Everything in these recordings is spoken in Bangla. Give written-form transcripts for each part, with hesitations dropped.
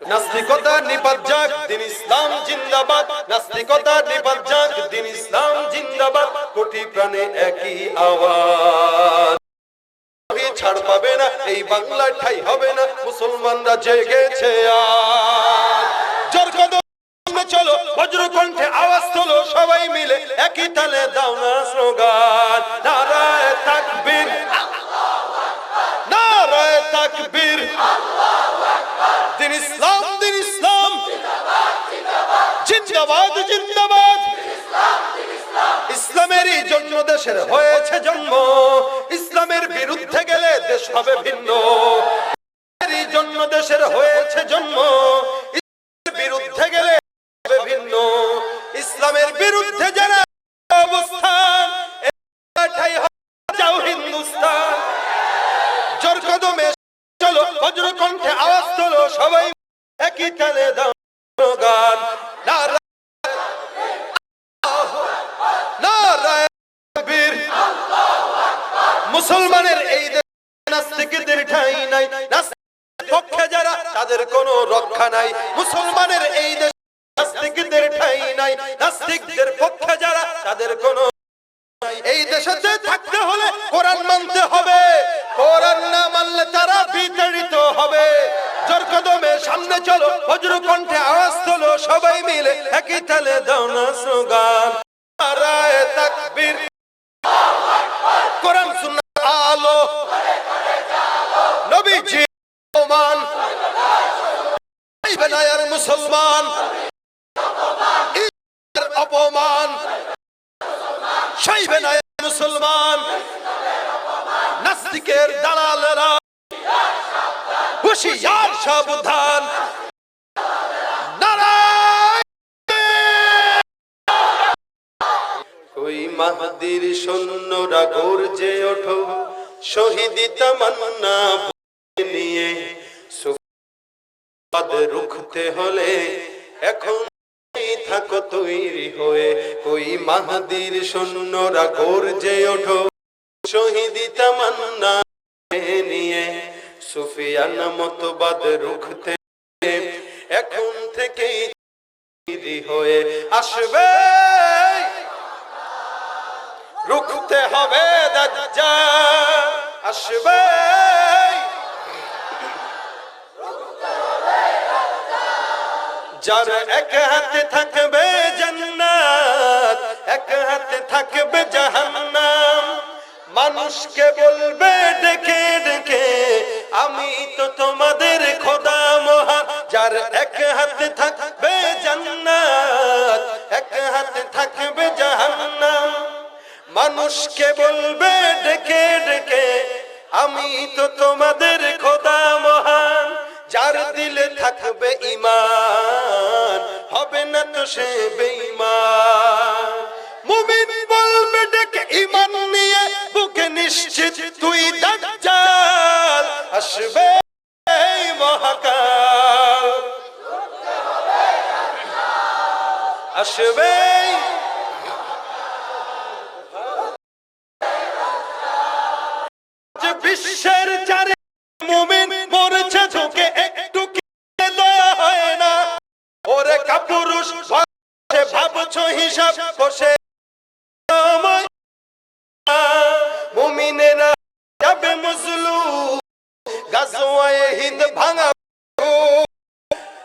নাস্তিকতা নিপাত যাক, দিন ইসলাম জিন্দাবাদ। নাস্তিকতা নিপাত যাক, দিন ইসলাম জিন্দাবাদ। কোটি প্রাণে একই আওয়াজ, ছাড় পাবে না, এই বাংলায় ঠাই হবে না, মুসলমানরা জেগেছে আজ। জোর কদমে চলো, বজ্র কণ্ঠে আওয়াজ তোলো, সবাই মিলে একই তালে দাও না স্লোগান। নারায়ে তাকবীর, নারায়ে তাকবীর, দিন ইসলাম, দিন ইসলাম জিন্দাবাদ, জিন্দাবাদ। ইসলামেরই জন্য দেশের হয়েছে জন্ম, ইসলামের বিরুদ্ধে গেলে দেশ হবে ভিন্ন। ইসলামেরই জন্য দেশের হয়েছে জন্ম, ইসলামের বিরুদ্ধে গেলে হবে ভিন্ন। ইসলামের বিরুদ্ধে যারা অবস্থান, এটাই যাও হিন্দুস্তান। জোর কদমে চলো, বজ্র কণ্ঠে আওয়াজ তোলো, সবাই একই তালে দাও গান। মুসলমানের এই দেশে নাস্তিকদের ঠাঁই নাই, নাস্তিকের পক্ষে যারা তাদের কোনো রক্ষা নাই। মুসলমানের এই দেশে নাস্তিকদের ঠাঁই নাই, নাস্তিকদের পক্ষে যারা তাদের কোনো। এই দেশেতে থাকতে হলে কোরআন মানতে হবে, কোরআন না মানলে তারা বিতাড়িত হবে। জোর কদমে সামনে চলো, বজ্র কণ্ঠে আওয়াজ তোলো, সবাই মিলে একই তালে দাও না স্লোগান। নারায়ে তাকবীর, কোরআন সুন্নাহ আলো, নবীজি ওমান, বেনায়ার মুসলমান, অপমান, সেই বেনায়ার মুসলমান, নাস্তিকের দালালেরা হুঁশিয়ার সাবধান। ওই মাহদির সৈন্যরা গর্জে ওঠো, শহীদ তামান্না নিয়ে। সুফাদ রুখতে হলে এখন থাকো তৈরি হয়ে। ওই মাহদির সৈন্যরা গর্জে ওঠো, শহীদ তামান্না নিয়ে। সুফিয়ান মতবাদ রুখতে এখন থেকেই তৈরি হয়ে আসবে। রুখতে হবে দাজ্জাল আসবে, যার এক হাতে থাকবে জান্নাত, এক হাতে থাকবে জাহান্নাম। মানুষকে বলবে ডেকে ডেকে, আমি তো তোমাদের খোদা মহান। যার এক হাতে থাকবে জান্নাত, এক হাতে থাকবে জাহান্নাম। মানুষকে বলবে ডেকে ডেকে, আমি তো তোমাদের খোদা মহান। যার দিলে থাকবে ঈমান, হবে না তো সে বেঈমান। মুমিন বলবে ডেকে ঈমান নিয়ে, বুকে নিশ্চিত তুই দাজ্জাল আসবে এই মহাকাল, আসবে। বিশ্বের চারে মুমিন মরছে ঝুঁকে, একটু কি দয়া হয় না? ওরে কাপুরুষ ভাবছো হিসাব বসে, মুমিনেরা যাবে মজলুম, গাজওয়ায়ে হিন্দ ভাঙা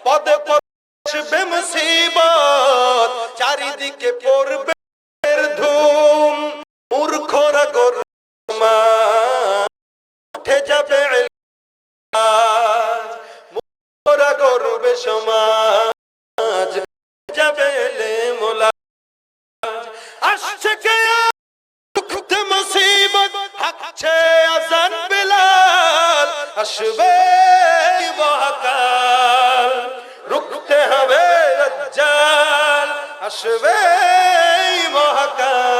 পদে পদে মুসিবত, চারিদিকে পড়বে ধুম। মূর্খরা গোরমা উঠে যাবে মোরা গর্বে সমাজ, যাবে মোলা। আসছে কে রুখতে মুসিবত, হাঁকছে আজান বিলাল, আসবে মহাকাল। রুখতে হবে দাজ্জাল, আসবে মহাকাল।